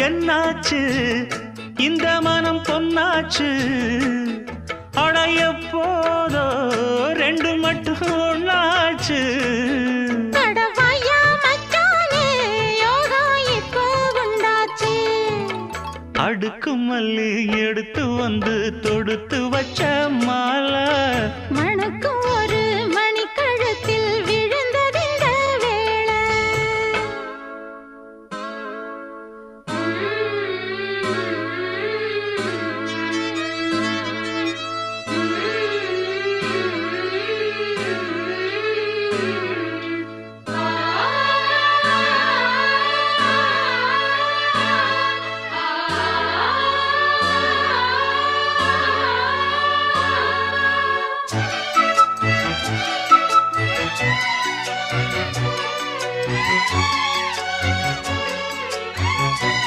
என்னாச்சு இந்த மனம் பொன்னாச்சு அடைய போதோ ரெண்டு மட்டும் ஒண்ணாச்சு அடுக்கு மல்லி எடுத்து வந்து தொடுத்து வச்ச மாலை வணக்கம்